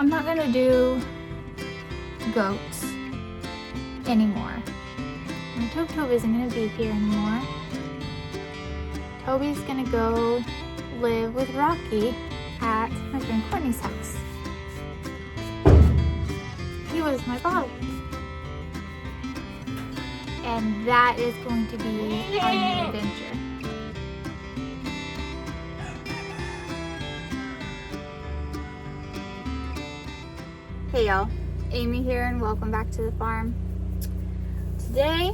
I'm not gonna do goats anymore. And Toby isn't gonna be here anymore. Toby's gonna go live with Rocky at my friend Courtney's house. He was my bottle. And that is going to be our new adventure. Hey y'all, Amy here and welcome back to the farm. Today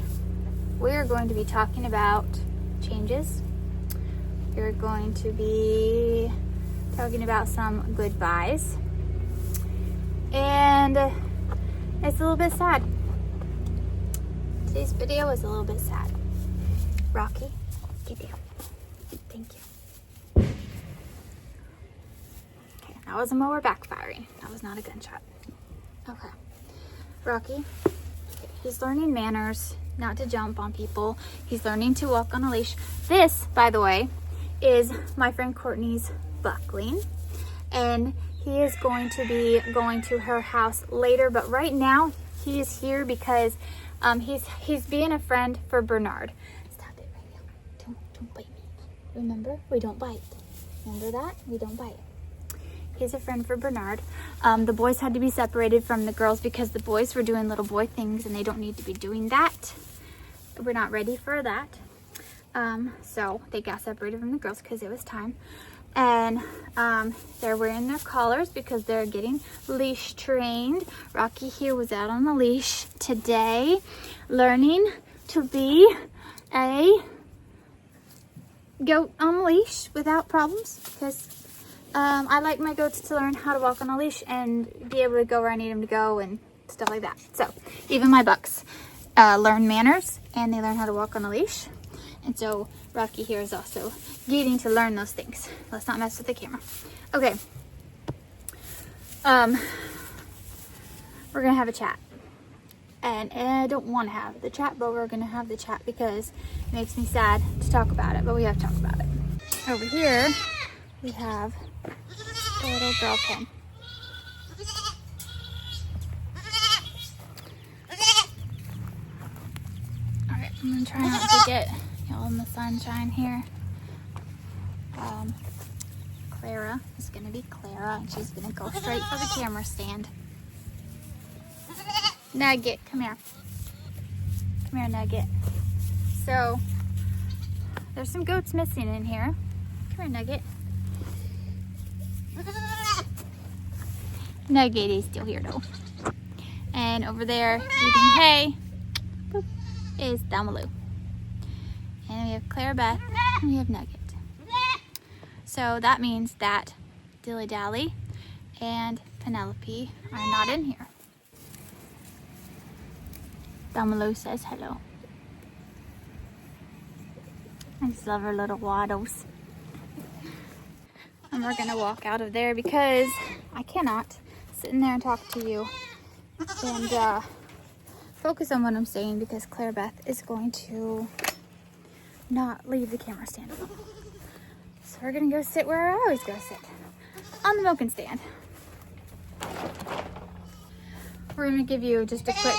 we are going to be talking about changes. We're going to be talking about some goodbyes. And it's a little bit sad. Today's video is a little bit sad. Rocky, give you. Thank you. Okay, that was a mower backfiring. That was not a gunshot. Okay. Rocky, he's learning manners, not to jump on people. He's learning to walk on a leash. This, by the way, is my friend Courtney's buckling. And he is going to be going to her house later, but right now he is here because he's being a friend for Bernard. Stop it right now. Don't bite me. Remember, we don't bite. Remember that? We don't bite. He's a friend for Bernard. The boys had to be separated from the girls because the boys were doing little boy things and they don't need to be doing that. We're not ready for that. So they got separated from the girls because it was time. And they're wearing their collars because they're getting leash trained. Rocky here was out on the leash today, learning to be a goat on a leash without problems because I like my goats to learn how to walk on a leash and be able to go where I need them to go and stuff like that. So even my bucks learn manners and they learn how to walk on a leash. And so Rocky here is also getting to learn those things. Let's not mess with the camera. Okay. We're gonna have a chat. And I don't want to have the chat, but we're gonna have the chat because it makes me sad to talk about it, but we have to talk about it. Over here, we have a little girl pen. Alright, I'm gonna try not to get y'all in the sunshine here. Clara is gonna be Clara and she's gonna go straight for the camera stand. Nugget, come here. Come here, Nugget. So, there's some goats missing in here. Come here, Nugget. Nugget is still here though. And over there eating hay boop, is Damalu. And we have Clara Beth and we have Nugget. So that means that Dilly Dally and Penelope are not in here. Damalu says hello. I just love her little waddles. And we're gonna walk out of there because I cannot sit in there and talk to you and focus on what I'm saying because Clara Beth is going to not leave the camera stand alone. So we're gonna go sit where I always go sit, on the milking stand. We're gonna give you just a quick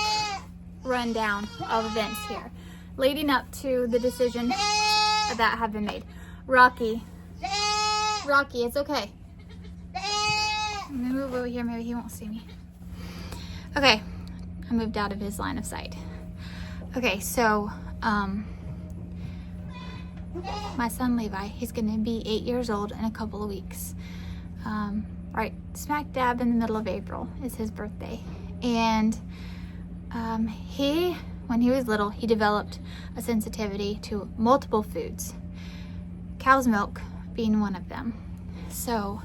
rundown of events here, leading up to the decision that have been made. Rocky, it's okay. I'm gonna move over here, maybe he won't see me. Okay, I moved out of his line of sight. Okay, so, my son Levi, he's gonna be 8 years old in a couple of weeks. Right smack dab in the middle of April is his birthday. And when he was little, he developed a sensitivity to multiple foods, cow's milk being one of them. So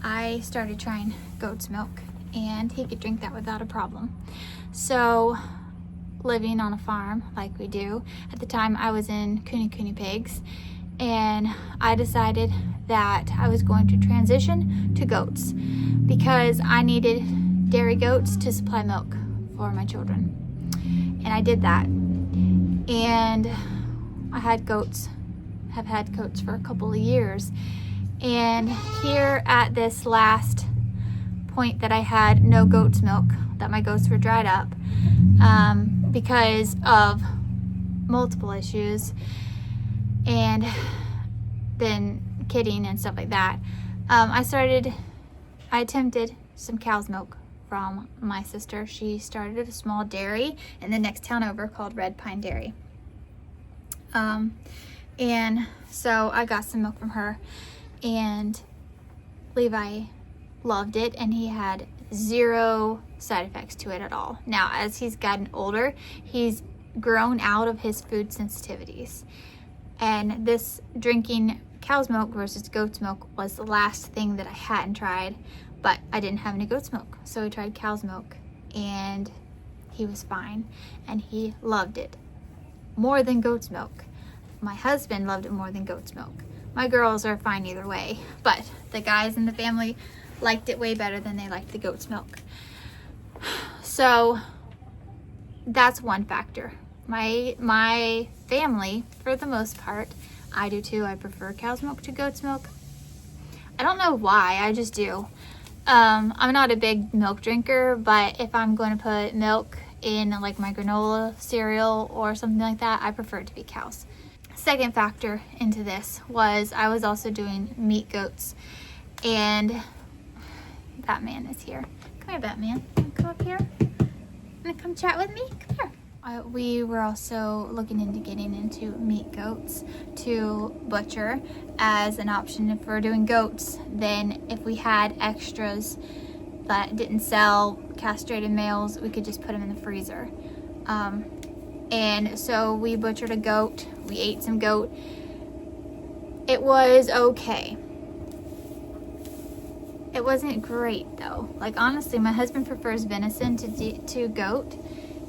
I started trying goat's milk and he could drink that without a problem. So living on a farm like we do, at the time I was in Cooney Pigs, and I decided that I was going to transition to goats because I needed dairy goats to supply milk for my children. And I did that. And I had goats, have had goats for a couple of years. And here at this last point that I had no goat's milk, that my goats were dried up because of multiple issues and then kidding and stuff like that. I attempted some cow's milk from my sister. She started a small dairy in the next town over called Red Pine Dairy. And so I got some milk from her, and Levi loved it, and he had zero side effects to it at all. Now, as he's gotten older, he's grown out of his food sensitivities. And this drinking cow's milk versus goat's milk was the last thing that I hadn't tried, but I didn't have any goat's milk. So we tried cow's milk, and he was fine, and he loved it more than goat's milk. My husband loved it more than goat's milk. My girls are fine either way, but the guys in the family liked it way better than they liked the goat's milk. So that's one factor. My family, for the most part, I do too. I prefer cow's milk to goat's milk. I don't know why, I just do. I'm not a big milk drinker, but if I'm going to put milk in like my granola cereal or something like that, I prefer it to be cow's. Second factor into this was I was also doing meat goats, and Batman is here. Come here, Batman. Come up here. Wanna come chat with me? Come here. We were also looking into getting into meat goats to butcher as an option. If we're doing goats, then if we had extras that didn't sell, castrated males, we could just put them in the freezer. And so we butchered a goat. We ate some goat. It was okay. It wasn't great though. Like honestly, my husband prefers venison to goat,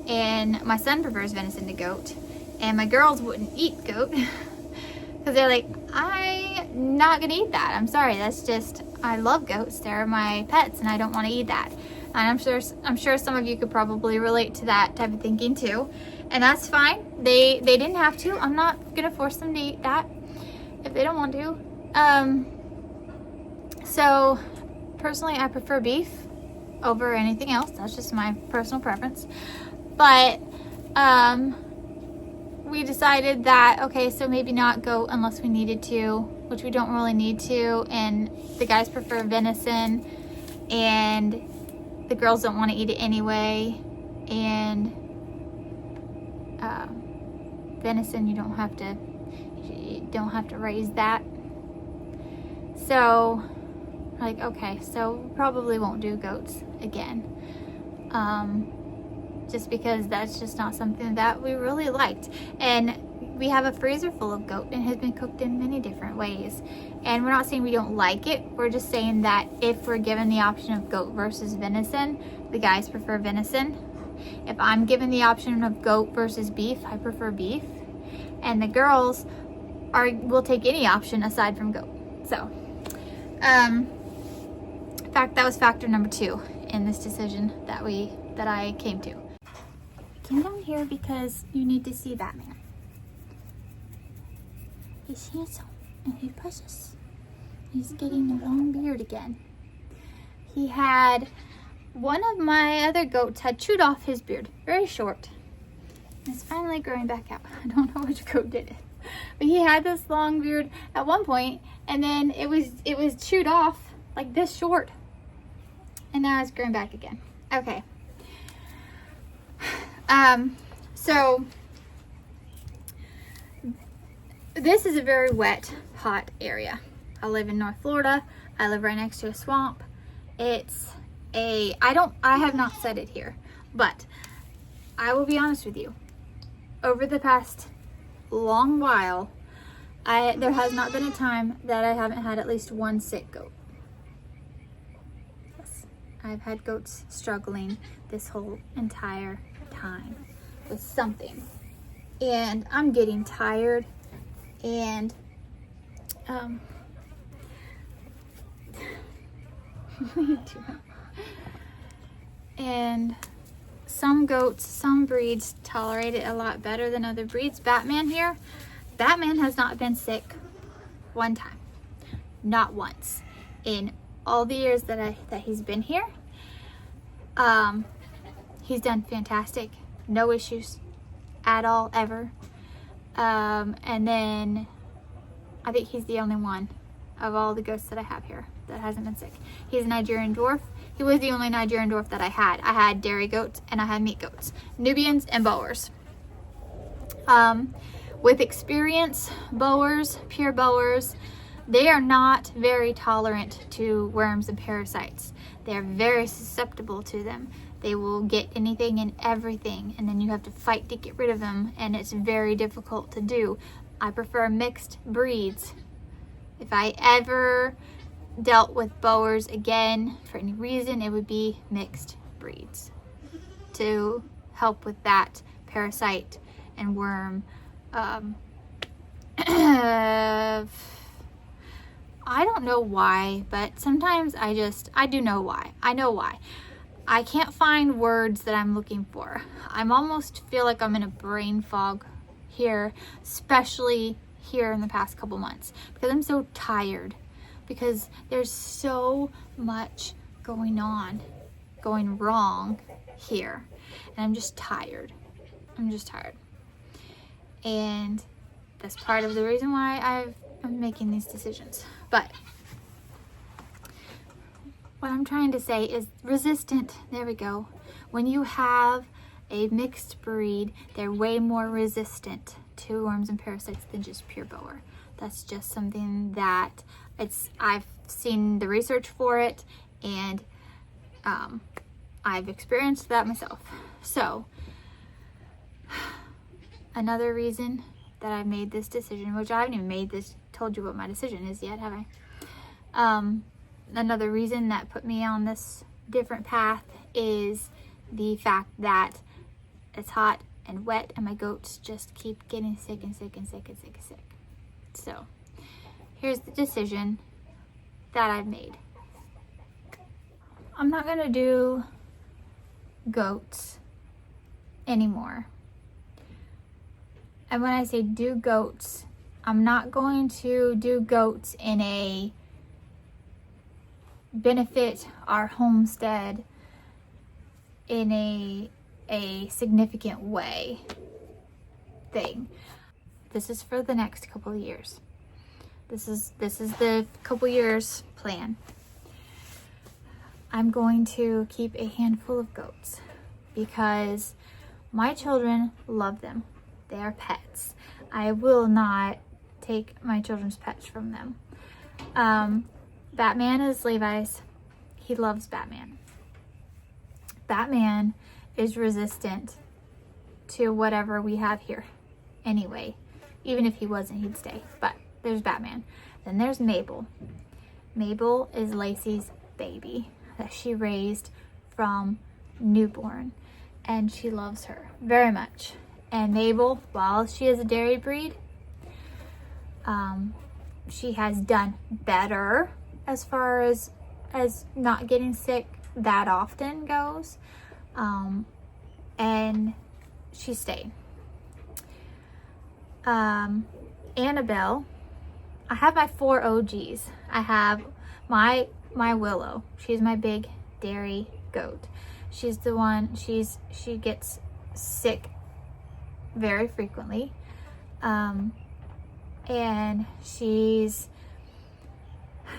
and my son prefers venison to goat, and my girls wouldn't eat goat because they're like, I'm not gonna eat that. I'm sorry, that's just, I love goats. They're my pets, and I don't want to eat that. And I'm sure some of you could probably relate to that type of thinking too, and that's fine. They didn't have to. I'm not gonna force them to eat that if they don't want to. So personally, I prefer beef over anything else. That's just my personal preference. But we decided that, okay, so maybe not goat unless we needed to, which we don't really need to, and the guys prefer venison, and the girls don't want to eat it anyway, and venison, you don't have to raise that. So like, okay, so we probably won't do goats again, just because that's just not something that we really liked. And we have a freezer full of goat, and it has been cooked in many different ways, and we're not saying we don't like it. We're just saying that if we're given the option of goat versus venison, the guys prefer venison. If I'm given the option of goat versus beef, I prefer beef, and the girls will take any option aside from goat. So in fact, that was factor number 2 in this decision that I came to. Came down here because you need to see Batman. He's handsome and he's precious. He's getting a long beard again. He had, one of my other goats had chewed off his beard, very short. It's finally growing back out. I don't know which goat did it, but he had this long beard at one point, and then it was chewed off like this short, and now it's growing back again. Okay. So this is a very wet, hot area. I live in North Florida. I live right next to a swamp. I have not said it here, but I will be honest with you. Over the past long while, there has not been a time that I haven't had at least one sick goat. Yes, I've had goats struggling this whole entire time with something, and I'm getting tired, and and some goats, some breeds tolerate it a lot better than other breeds. Batman here, Batman has not been sick one time, not once. In all the years that he's been here, He's done fantastic. No issues at all, ever. And then I think he's the only one of all the goats that I have here that hasn't been sick. He's a Nigerian dwarf. He was the only Nigerian dwarf that I had. I had dairy goats and I had meat goats, Nubians and Boers. With experience, Boers, pure Boers, they are not very tolerant to worms and parasites. They're very susceptible to them. They will get anything and everything, and then you have to fight to get rid of them, and it's very difficult to do. I prefer mixed breeds. If I ever dealt with Boers again for any reason, it would be mixed breeds to help with that parasite and worm. I don't know why, but sometimes I do know why. I know why. I can't find words that I'm looking for. I'm almost feel like I'm in a brain fog here, especially here in the past couple months, because I'm so tired, because there's so much going wrong here, and I'm just tired. And that's part of the reason why I'm making these decisions. But what I'm trying to say is resistant. There we go. When you have a mixed breed, they're way more resistant to worms and parasites than just pure Boer. That's just something that I've seen the research for it, and I've experienced that myself. So another reason that I made this decision, which I haven't even told you what my decision is yet, have I? Another reason that put me on this different path is the fact that it's hot and wet and my goats just keep getting sick and sick and sick and sick and sick. So here's the decision that I've made. I'm not gonna do goats anymore. And when I say do goats, I'm not going to do goats in a benefit our homestead in a significant way thing. This is for the next couple of years. This is the couple years plan. I'm going to keep a handful of goats because my children love them. They are pets. I will not take my children's pets from them. Batman is Levi's. He loves Batman. Batman is resistant to whatever we have here anyway. Even if he wasn't, he'd stay. But there's Batman. Then there's Mabel. Mabel is Lacey's baby that she raised from newborn, and she loves her very much. And Mabel, while she is a dairy breed, she has done better as far as not getting sick that often goes, and she stayed. Annabelle, I have my 4 OGs. I have my Willow. She's my big dairy goat. She's the one, she gets sick very frequently, and she's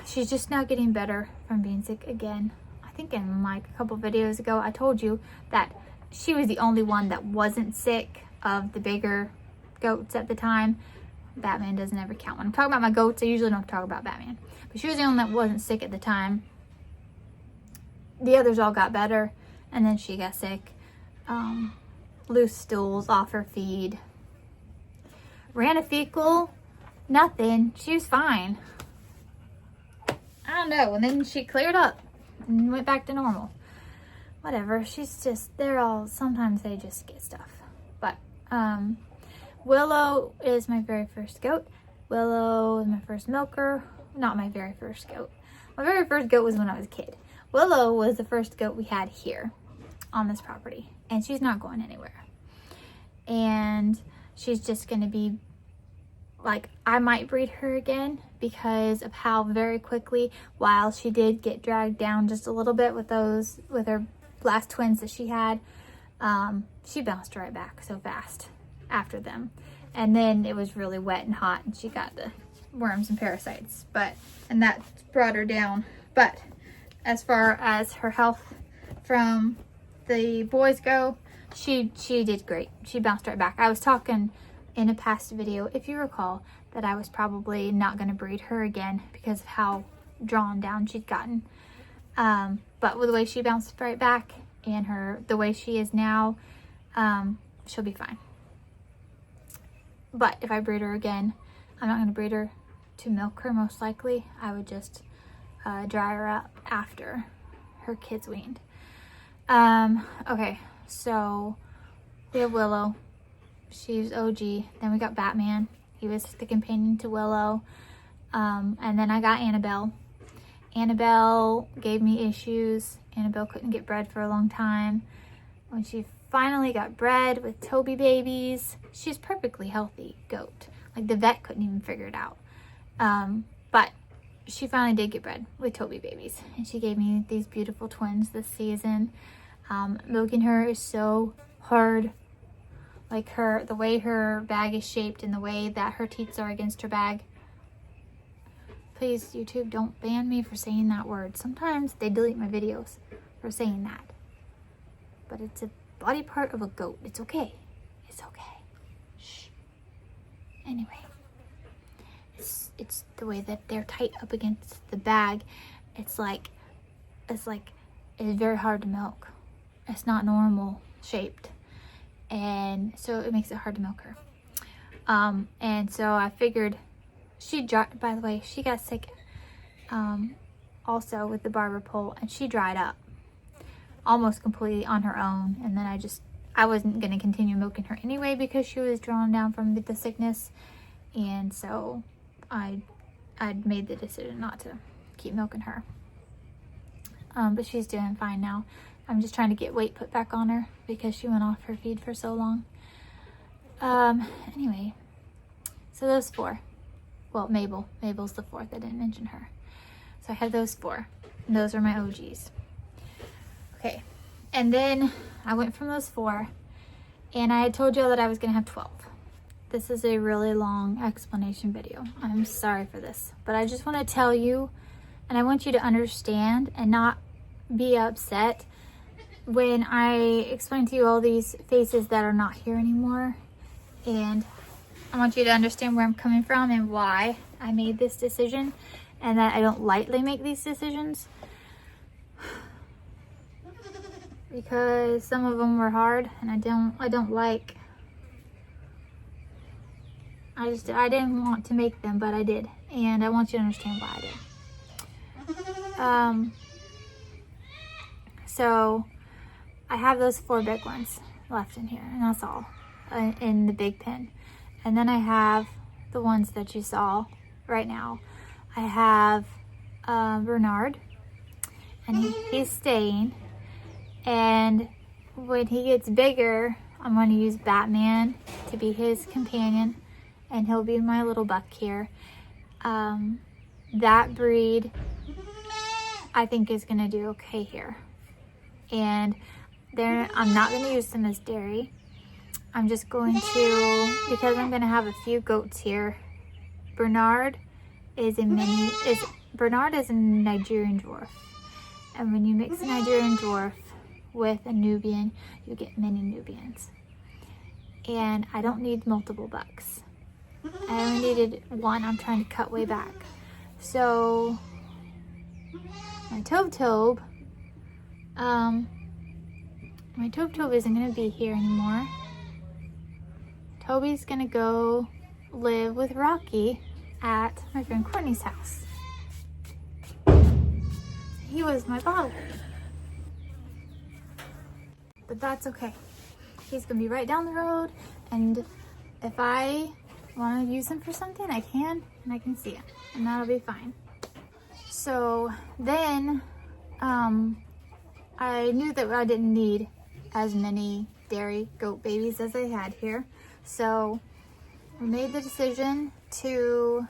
just now getting better from being sick again. I think in like a couple videos ago I told you that she was the only one that wasn't sick of the bigger goats at the time. Batman doesn't ever count. When I'm talking about my goats, I usually don't talk about Batman, but she was the only one that wasn't sick at the time. The others all got better, and then she got sick. Loose stools off her feed. Ran a fecal, nothing. She was fine. I don't know. And then she cleared up and went back to normal. Whatever. She's just, sometimes they just get stuff. But Willow is my very first goat. Willow is my first milker. Not my very first goat. My very first goat was when I was a kid. Willow was the first goat we had here on this property, and she's not going anywhere. And she's just going to be like, I might breed her again because of how very quickly, while she did get dragged down just a little bit with her last twins that she had, she bounced right back so fast after them. And then it was really wet and hot and she got the worms and parasites, and that brought her down. But as far as her health from the boys go, she did great. She bounced right back. I was talking in a past video, if you recall, that I was probably not going to breed her again because of how drawn down she'd gotten. But with the way she bounced right back and the way she is now, she'll be fine. But if I breed her again, I'm not going to breed her to milk her most likely. I would just dry her up after her kids weaned. Okay, so we have Willow. She's OG. Then we got Batman. He was the companion to Willow. And then I got Annabelle. Annabelle gave me issues. Annabelle couldn't get bred for a long time. When she finally got bred with Toby babies, she's perfectly healthy goat. Like the vet couldn't even figure it out. But she finally did get bred with Toby babies. And she gave me these beautiful twins this season. Milking her is so hard. Like the way her bag is shaped and the way that her teats are against her bag. Please, YouTube, don't ban me for saying that word. Sometimes they delete my videos for saying that. But it's a body part of a goat. It's okay. It's okay. Shh. Anyway. It's the way that they're tight up against the bag. It's very hard to milk. It's not normal shaped. And so it makes it hard to milk her. And so I figured by the way, she got sick also with the barber pole, and she dried up almost completely on her own. And then I wasn't going to continue milking her anyway because she was drawn down from the sickness. And so I'd made the decision not to keep milking her. But she's doing fine now. I'm just trying to get weight put back on her because she went off her feed for so long. Anyway, so those 4. Well, Mabel's the 4th. I didn't mention her. So I have those 4. And those are my OGs. Okay. And then I went from those 4. And I had told y'all that I was going to have 12. This is a really long explanation video. I'm sorry for this. But I just want to tell you, and I want you to understand and not be upset when I explain to you all these faces that are not here anymore. And I want you to understand where I'm coming from and why I made this decision, and that I don't lightly make these decisions, because some of them were hard and I don't like. I didn't want to make them, but I did, and I want you to understand why I did. So I have those 4 big ones left in here, and that's all in the big pen. And then I have the ones that you saw right now. I have Bernard, and he's staying. And when he gets bigger, I'm going to use Batman to be his companion, and he'll be my little buck here. That breed, I think, is going to do okay here. And I'm not going to use them as dairy. I'm just going to, because I'm going to have a few goats here. Bernard is a Nigerian dwarf. And when you mix a Nigerian dwarf with a Nubian, you get many Nubians. And I don't need multiple bucks. I only needed 1. I'm trying to cut way back. So my Tobe isn't going to be here anymore. Toby's going to go live with Rocky at my friend Courtney's house. He was my bottle. But that's okay. He's going to be right down the road, and if I want to use him for something, I can, and I can see him, and that'll be fine. So then I knew that I didn't need as many dairy goat babies as I had here. So I made the decision to,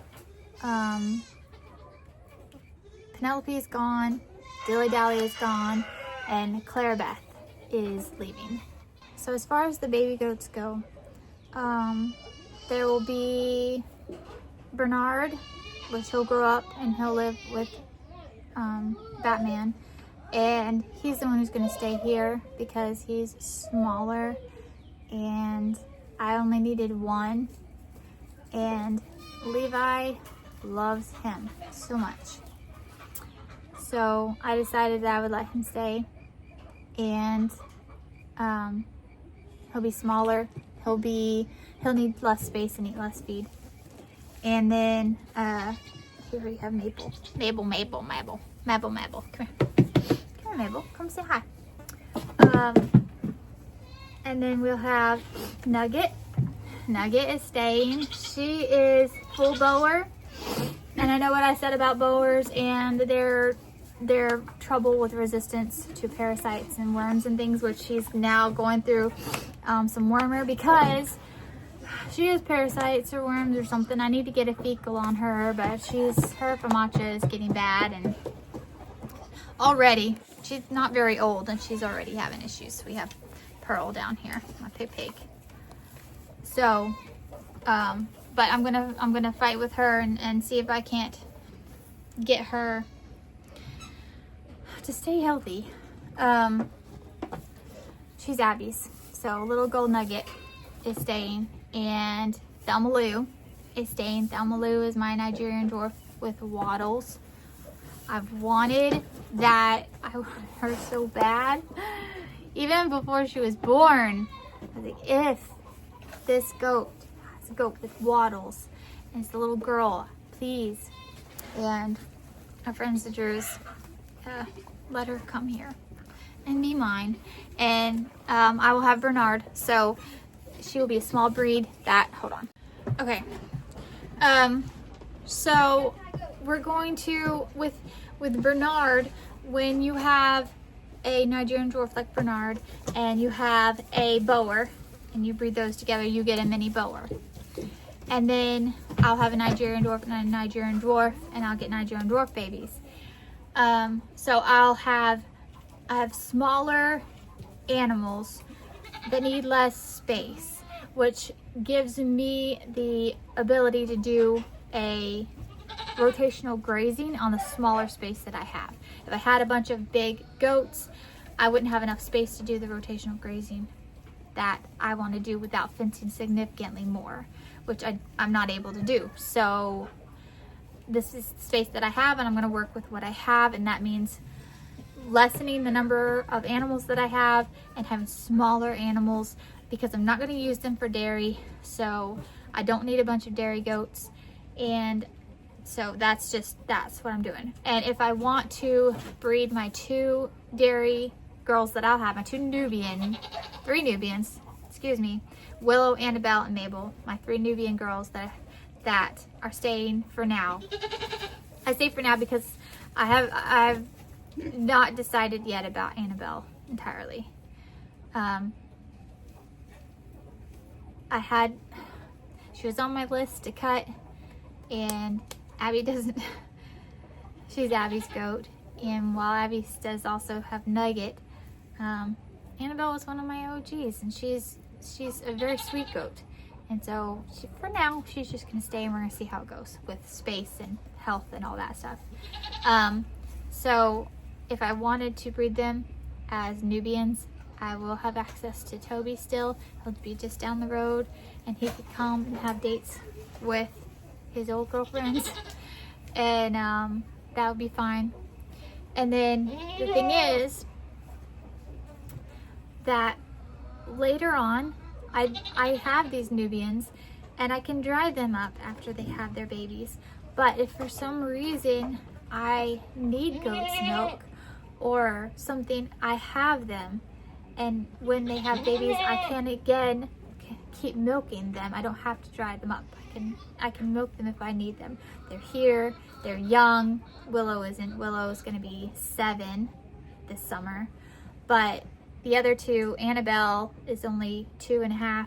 Penelope is gone, Dilly Dally is gone, and Clarabeth is leaving. So as far as the baby goats go, there will be Bernard, which he'll grow up and he'll live with Batman. And he's the one who's going to stay here because he's smaller and I only needed one. And Levi loves him so much. So I decided that I would let him stay. And he'll be smaller. He'll need less space and eat less feed. And then here we have Mabel. Mabel. Come here. Come here, Mabel. Come say hi. And then we'll have Nugget. Nugget is staying. She is full bower. And I know what I said about bowers and their trouble with resistance to parasites and worms and things, which she's now going through some wormer because she has parasites or worms or something. I need to get a fecal on her, but her FAMACHA is getting bad, and already she's not very old and she's already having issues. We have Pearl down here, my pig. So, but I'm gonna fight with her and see if I can't get her to stay healthy. She's Abby's, so little gold nugget is staying, and Thelma Lou is staying. Thelma Lou is my Nigerian dwarf with wattles. I've wanted that. I wanted her so bad. Even before she was born, I was like, if this goat has a goat with wattles and it's a little girl, please. And our friends the Drews, let her come here and be mine. And I will have Bernard, so she will be a small breed that, hold on. Okay. So we're going to, with Bernard, when you have a Nigerian dwarf like Bernard and you have a bower and you breed those together, you get a mini bower. And then I'll have a Nigerian dwarf and a Nigerian dwarf, and I'll get Nigerian dwarf babies. So I have smaller animals that need less space, which gives me the ability to do a rotational grazing on the smaller space that I have. If I had a bunch of big goats, I wouldn't have enough space to do the rotational grazing that I want to do without fencing significantly more, which I'm not able to do. So this is the space that I have, and I'm going to work with what I have, and that means lessening the number of animals that I have and having smaller animals, because I'm not going to use them for dairy, so I don't need a bunch of dairy goats. And so that's what I'm doing. And if I want to breed my 2 dairy girls that I'll have, my 3 Nubians, excuse me, Willow, Annabelle, and Mabel, my 3 Nubian girls that are staying for now. I say for now because I've not decided yet about Annabelle entirely. She was on my list to cut, and Abby doesn't, she's Abby's goat. And while Abby does also have Nugget, Annabelle was one of my OGs, and she's a very sweet goat. And so for now, she's just gonna stay, and we're gonna see how it goes with space and health and all that stuff. So if I wanted to breed them as Nubians, I will have access to Toby still. He'll be just down the road, and he could come and have dates with his old girlfriends, and that would be fine. And then the thing is that later on, I have these Nubians, and I can dry them up after they have their babies. But if for some reason I need goat's milk or something, I have them. And when they have babies, I can again keep milking them. I don't have to dry them up. I can milk them if I need them. They're here, they're young. Willow isn't. Willow is gonna be 7 this summer. But the other 2, Annabelle is only 2.5. I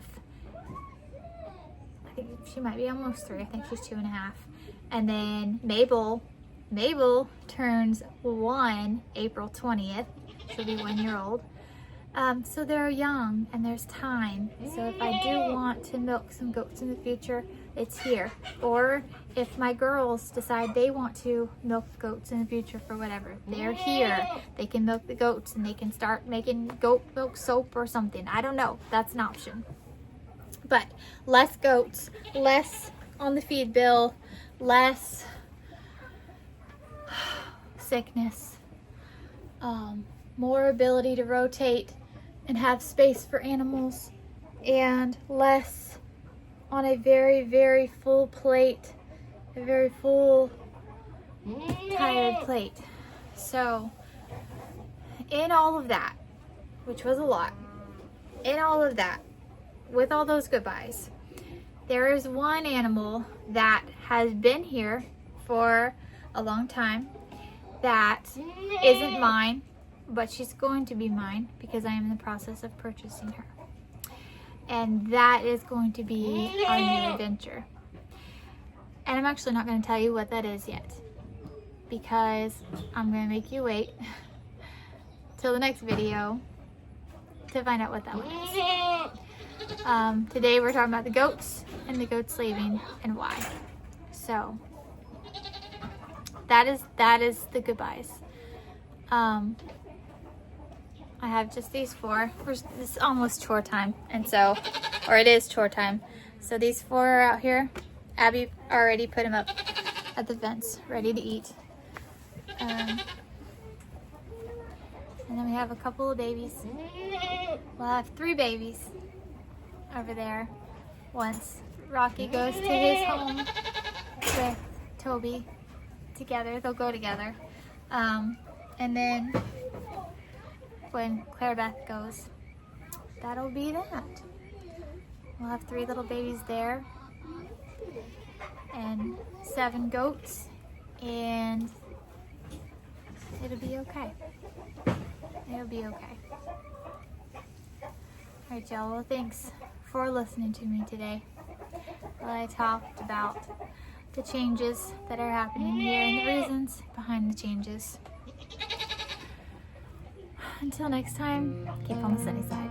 think she might be almost 3. I think she's 2.5. And then Mabel turns 1 April 20th. She'll be 1 year old. So they're young and there's time. So if I do want to milk some goats in the future, it's here. Or if my girls decide they want to milk goats in the future for whatever, they're here. They can milk the goats and they can start making goat milk soap or something. I don't know. That's an option. But less goats, less on the feed bill, less sickness, more ability to rotate and have space for animals, and less on a very, very full plate, a very full, tired plate. So, in all of that, which was a lot, in all of that, with all those goodbyes, there is one animal that has been here for a long time that isn't mine, but she's going to be mine because I am in the process of purchasing her. And that is going to be our new adventure. And I'm actually not going to tell you what that is yet, because I'm going to make you wait till the next video to find out what that one is. Today we're talking about the goats and the goats leaving and why. So that is the goodbyes. I have just these 4. It's almost chore time, and so, or it is chore time. So these 4 are out here. Abby already put them up at the fence, ready to eat. And then we have a couple of babies. We'll have 3 babies over there once Rocky goes to his home with Toby together. They'll go together. And then when Claire Beth goes, that'll be that. We'll have 3 little babies there and 7 goats, and it'll be okay. It'll be okay. Alright, y'all. Well, thanks for listening to me today. Well, I talked about the changes that are happening here and the reasons behind the changes. Until next time, keep on the sunny side.